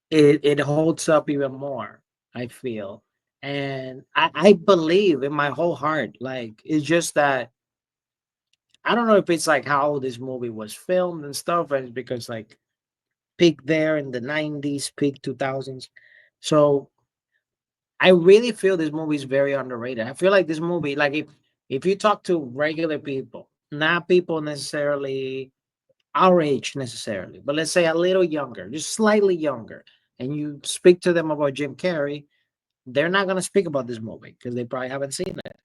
it holds up even more. I feel, and I believe in my whole heart. Like it's just that I don't know if it's like how this movie was filmed and stuff, and it's because like peak there in the 90s, peak 2000s. So I really feel this movie is very underrated. I feel like this movie, like if you talk to regular people, not people necessarily our age necessarily, but let's say a little younger, just slightly younger, and you speak to them about Jim Carrey, they're not gonna speak about this movie because they probably haven't seen it.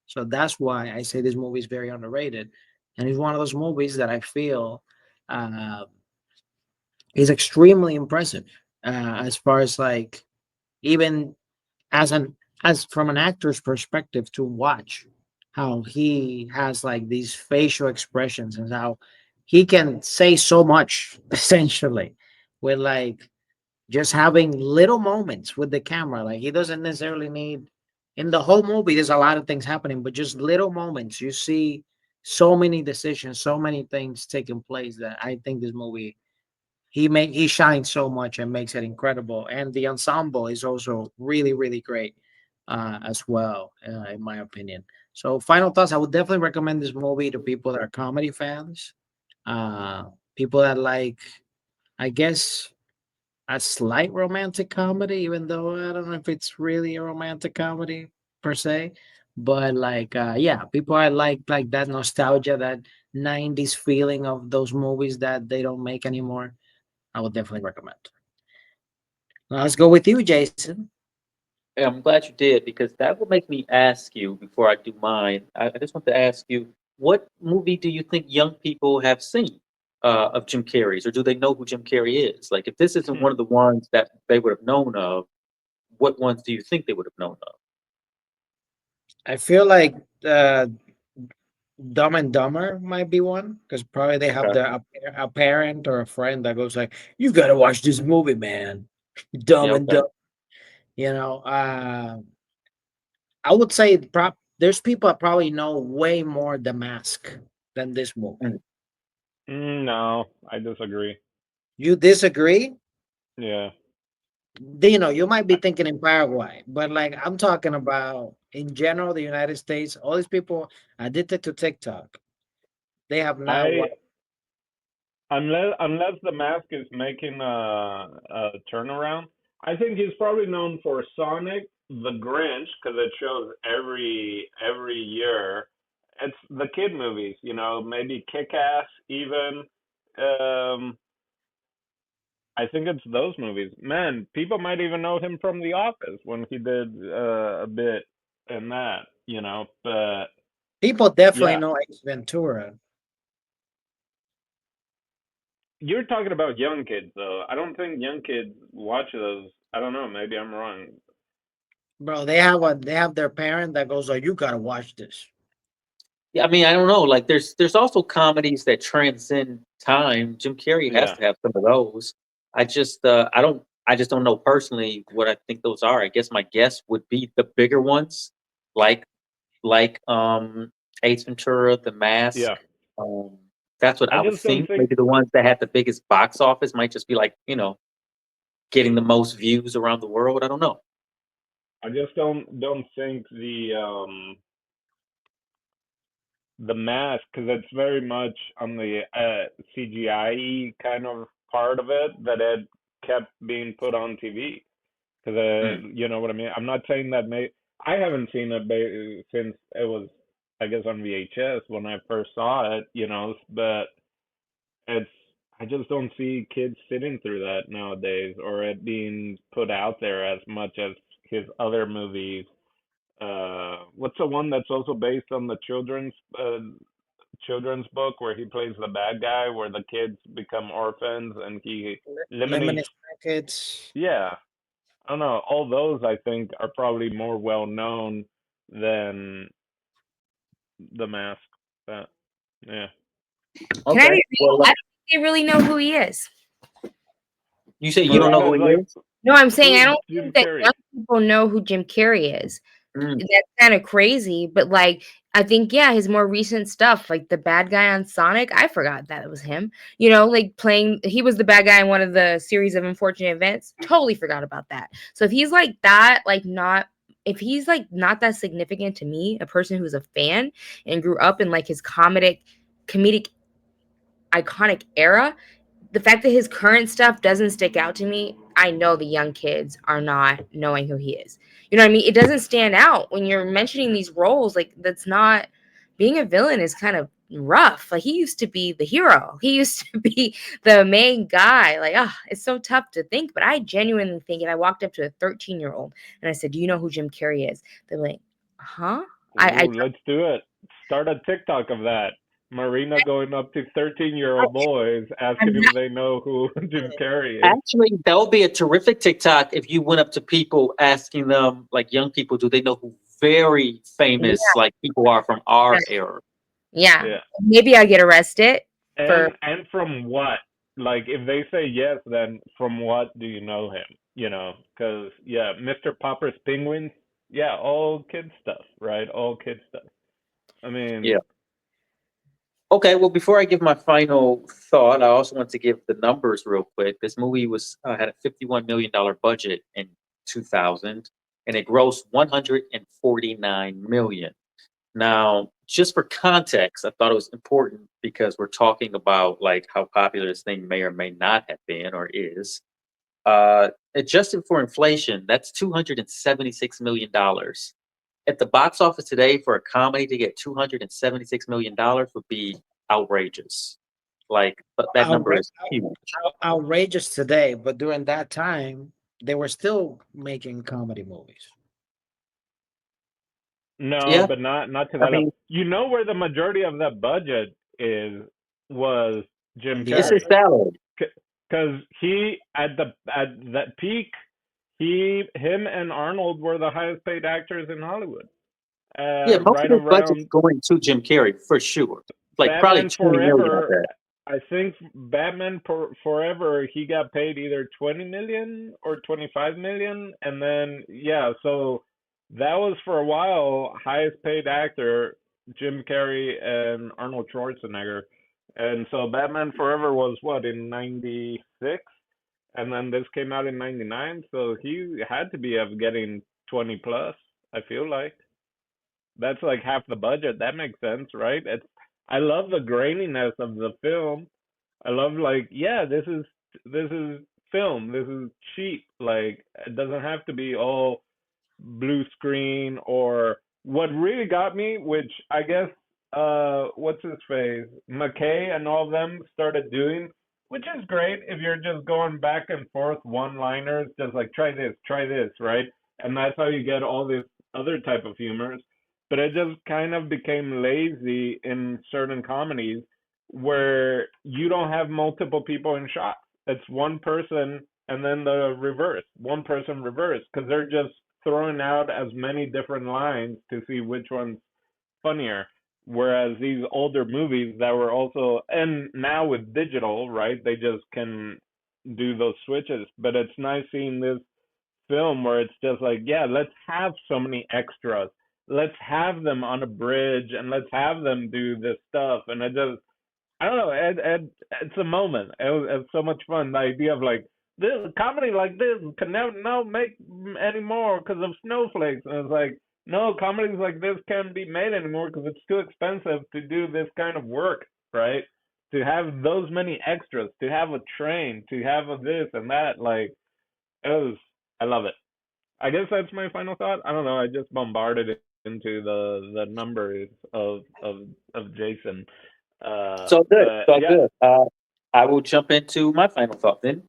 So that's why I say this movie is very underrated, and it's one of those movies that I feel uh, is extremely impressive as far as like even as an as from an actor's perspective to watch how he has like these facial expressions and how he can say so much essentially with like just having little moments with the camera. Like he doesn't necessarily need in the whole movie there's a lot of things happening, but just little moments you see so many decisions, so many things taking place that I think this movie he shines so much and makes it incredible. And the ensemble is also really, really great as well, in my opinion. So final thoughts, I would definitely recommend this movie to people that are comedy fans, uh, people that like, I guess, a slight romantic comedy, even though I don't know if it's really a romantic comedy per se. But like, yeah, people I like that nostalgia, that 90s feeling of those movies that they don't make anymore. I would definitely recommend. Now let's go with you, Jason. Yeah, I'm glad you did because that will make me ask you before I do mine. I just want to ask you, what movie do you think young people have seen of Jim Carrey's, or do they know who Jim Carrey is? Like, if this isn't one of the ones that they would have known of, what ones do you think they would have known of? I feel like uh, Dumb and Dumber might be one because probably they have Okay. a parent or a friend that goes like, "You got to watch this movie, man." Dumb Yeah. and Okay. Dumb. I would say there's people that probably know way more The Mask than this movie. Mm. No, I disagree. You disagree? Yeah. You might be thinking in Paraguay, but like I'm talking about in general, the United States, all these people addicted to TikTok, they have not I watched. unless the mask is making a turnaround, I think he's probably known for Sonic, The Grinch, because it shows every year. It's the kid movies, maybe Kick Ass even. Um, I think it's those movies. Man, people might even know him from The Office when he did a bit in that. But People definitely yeah, know Ace Ventura. you're talking about young kids though. I don't think young kids watch those. I don't know. Maybe I'm wrong. Bro, they have their parent that goes, "Oh, you gotta watch this." Yeah, I mean, I don't know. Like, there's also comedies that transcend time. Jim Carrey has Yeah. to have some of those. I just don't know personally what I think those are. I guess my guess would be the bigger ones, like like Ace Ventura, The Yeah. Mask. That's what I I would just don't think. think Maybe the ones that had the biggest box office might just be like, getting the most views around the world. I don't know. I just don't think the mask, because it's very much on the CGI kind of part of it that it kept being put on TV. Because Mm. you know what I mean. I'm not saying that I haven't seen it since it was, I guess, on VHS when I first saw it. But it's I just don't see kids sitting through that nowadays, or it being put out there as much as his other movies. What's the one that's also based on the children's book where he plays the bad guy, where the kids become orphans and he eliminates? Lemony Snicket's. Yeah, I don't know. All those I think are probably more well known than The Mask. But yeah, Can I Okay. be real? Well, I don't think they really know who he is. you say you You don't know? know who because he like is? No, I'm saying I who's don't Jim think that Carrey? young people know who Jim Carrey is. Mm. That's kind of crazy, but like I think yeah, his more recent stuff, like the bad guy on Sonic, I forgot that it was him. Like playing he was the bad guy in one of the series of unfortunate events. Totally forgot about that. So if he's like that, like not if he's like not that significant to me, a person who's a fan and grew up in like his comedic iconic era, the fact that his current stuff doesn't stick out to me, I know the young kids are not knowing who he is. You know what I mean? It doesn't stand out when you're mentioning these roles. Like, that's not being a villain is kind of rough. Like, he used to be the hero, he used to be the main guy. Like, it's so tough to think. But I genuinely think, and I walked up to a 13-year-old and I said, "Do you know who Jim Carrey is?" They're like, "Huh?" I Ooh, let's do it. Start a TikTok of that. Marina going up to 13-year-old boys I'm asking if not, they know who Jim Carrey is. Actually, that would be a terrific TikTok if you went up to people asking them, like young people, do they know who very famous like people are from our era? yeah. Yeah. Maybe I get arrested for And from what? Like, if they say yes, then from what do you know him? Because yeah, Mr. Popper's Penguins, yeah, all kid stuff, right? All kid stuff. I Yeah. mean, Okay. Well, before I give my final thought, I also want to give the numbers real quick. This movie was had a $51 million budget in 2000, and it grossed 149 million. Now, just for context, I thought it was important because we're talking about like how popular this thing may or may not have been or is. Adjusted for inflation, that's $276 million. At the box office today, for a comedy to get $276 million would be outrageous. Like, but that number Outra- is huge. Outrageous today, but during that time, they were still making comedy movies. no, Yeah, but not to I that level. mean, You know where the majority of that budget was On Jim the it's his Carrey, actor, salary. because he at that peak, him and Arnold were the highest paid actors in Hollywood. Yeah, most of Right his budget's around going to Jim Carrey for sure. Like probably Batman 20 million, I Forever. bet. I think Forever, he got paid either 20 million or 25 million, and then yeah, so that was for a while highest paid actor, Jim Carrey and Arnold Schwarzenegger. And so Batman Forever was what, in 96, and then this came out in 99, so he had to be of getting 20 plus, I feel like. That's like half the budget. That makes sense, right? I love the graininess of the film. I love, like, yeah, this is film. This is cheap. Like it doesn't have to be all blue screen or what really got me, which I guess what's his face? McKay and all of them started doing, which is great if you're just going back and forth one liners, just like try this, right? And that's how you get all this other type of humors. But it just kind of became lazy in certain comedies where you don't have multiple people in shots. It's one person and then the reverse, one person reverse, because they're just throwing out as many different lines to see which one's funnier. Whereas these older movies that were also, and now with digital, right, they just can do those switches. But it's nice seeing this film where it's just like, yeah, let's have so many extras. Let's have them on a bridge and let's have them do this stuff. And it just, I don't know. It's a moment. It's so much fun. The idea of like this comedy like this can never no make anymore because of snowflakes. And it's like no, comedies like this can't be made anymore because it's too expensive to do this kind of work, right? To have those many extras, to have a train, to have a this and that, like it was. I love it. I guess that's my final thought. I don't know. I just bombarded it into the numbers of Jason. So good, But so yeah, good. I will jump into my final thought then.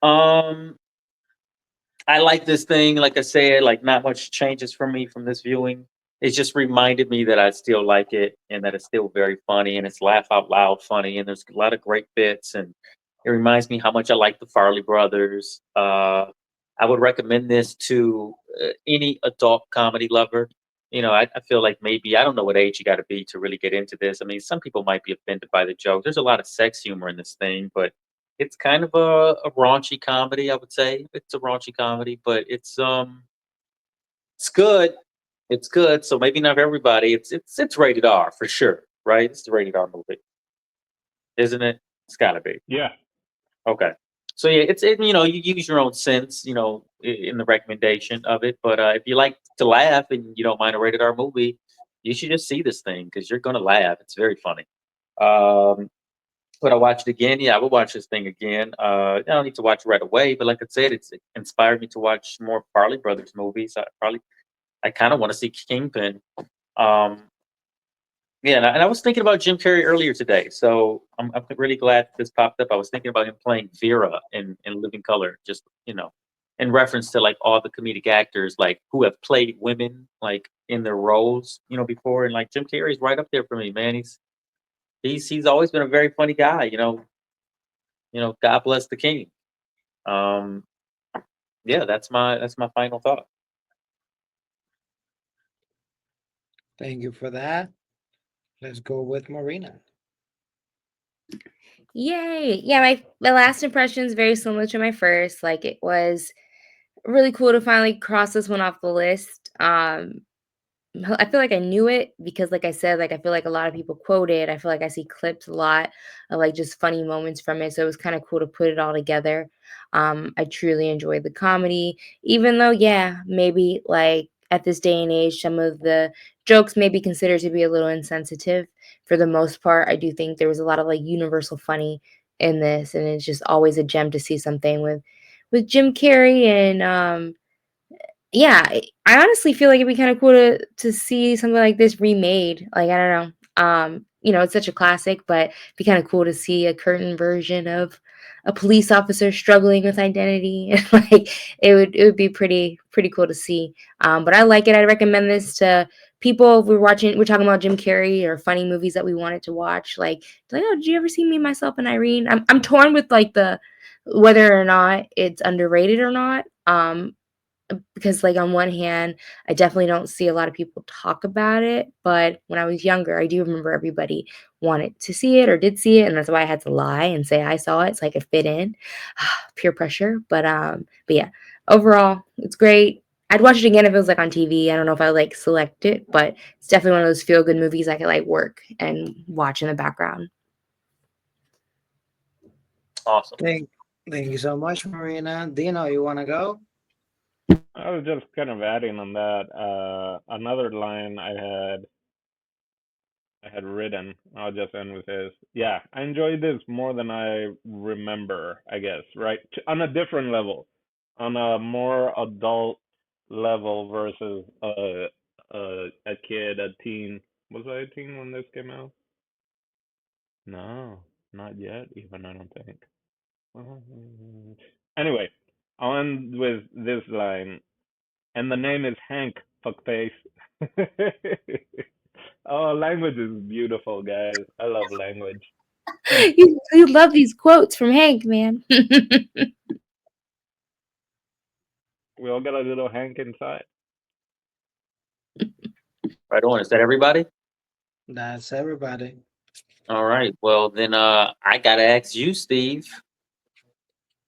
Um, I like this thing. Like I said, like not much changes for me from this viewing. It just reminded me that I still like it and that it's still very funny and it's laugh out loud funny and there's a lot of great bits and it reminds me how much I like the Farley Brothers. I would recommend this to any adult comedy lover. You know, I feel like maybe I don't know what age you got to be to really get into this. I mean, some people might be offended by the joke. There's a lot of sex humor in this thing, but it's kind of a raunchy comedy, I would say. It's a raunchy comedy, but it's good. It's good. So maybe not for everybody. It's rated R for sure, right? It's the rated R movie, isn't it? It's gotta be. yeah, Okay. So yeah, you know, you use your own sense, you know, in the recommendation of it. But if you like to laugh and you don't mind a rated R movie, you should just see this thing because you're gonna laugh. It's very funny. Um, Would I watch it again? Yeah, I would watch this thing again. I don't need to watch it right away, but like I said, it inspired me to watch more Farley Brothers movies. I kind of want to see Kingpin. Um, yeah, and I was thinking about Jim Carrey earlier today, so I'm really glad this popped up. I was thinking about him playing Vera in Living Color, just you know, in reference to like all the comedic actors like who have played women like in their roles, you know, before, and like Jim Carrey's right up there for me, man. He's always been a very funny guy, you know. You know, God bless the king. Um, yeah, that's my final thought. Thank you for that. Let's go with Marina. Yay. Yeah, my last impression is very similar to my first. Like it was really cool to finally cross this one off the list. I feel like I knew it because, like I said, like I feel like a lot of people quote it. I feel like I see clips a lot of like just funny moments from it. So it was kind of cool to put it all together. I truly enjoyed the comedy, even though, yeah, maybe like at this day and age, some of the jokes may be considered to be a little insensitive. For the most part, I do think there was a lot of like universal funny in this, and it's just always a gem to see something with Jim Carrey and yeah, I honestly feel like it'd be kind of cool to see something like this remade. Like I don't know, you know, it's such a classic, but it'd be kind of cool to see a curtain version of a police officer struggling with identity. Like it would be pretty cool to see. But I like it. I'd recommend this to people if we're talking about Jim Carrey or funny movies that we wanted to watch. Like, oh, did you ever see Me, Myself, and Irene? I'm torn with like the whether or not it's underrated or not. Because like on one hand, I definitely don't see a lot of people talk about it, but when I was younger, I do remember everybody wanted to see it or did see it, and that's why I had to lie and say I saw it so I could fit in. Peer pressure, but yeah, overall, it's great. I'd watch it again if it was like on TV. I don't know if I would like select it, but it's definitely one of those feel good movies I could like work and watch in the background. Awesome. Thank, thank you so much, Marina. Dino, you want to go? I was just kind of adding on that. Another line I had I had written. I'll just end with his. Yeah, I enjoyed this more than I remember, I guess, right? On a different level, on a more adult level versus a kid, a teen. Was I a teen when this came out? No, not yet, even, I don't think. Anyway, I'll end with this line. And the name is Hank, fuckface. Oh, language is beautiful, guys. I love language. You love these quotes from Hank, man. We all got a little Hank inside. Right on. Is that everybody? That's everybody. All right. Well, then I gotta ask you, Steve.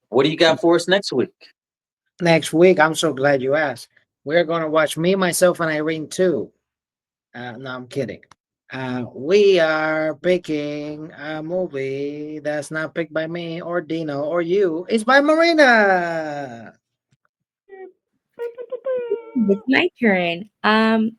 What do you got for us next week? Next week, I'm so glad you asked. We're going to watch Me, Myself, and Irene 2. No, I'm kidding. We are picking a movie that's not picked by me or Dino or you. It's by Marina. It's my turn. I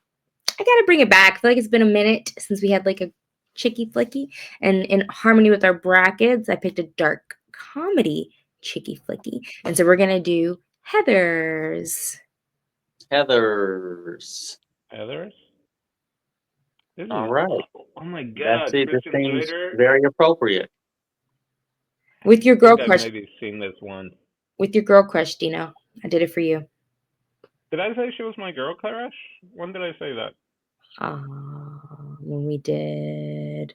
gotta bring it back. I feel like it's been a minute since we had like a chicky flicky, and in harmony with our brackets, I picked a dark comedy chicky flicky, and so we're gonna do Heather's. Heather's. Heathers? This All is, right. oh my That's god, it. This Christian seems Slater. very appropriate. With your I girl think I've crush, maybe seen this one. with your girl crush, Dino. I did it for you. Did I say she was my girl crush? When did I say that? When we did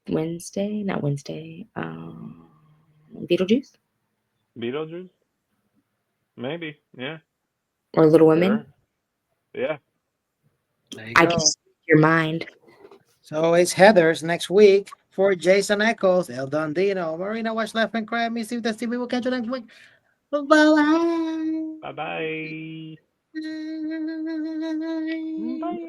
Wednesday, not Wednesday, Beetlejuice Beetlejuice? Maybe. Yeah. or Little Women. Sure. Yeah. There you I go. can just read your mind. So it's Heather's next week for Jason Eccles, El Don Dino, Marina. Watch Laugh and Cry. Me, Steve, the Steve. We will catch you next week. Bye-bye. Bye bye. Bye. Bye.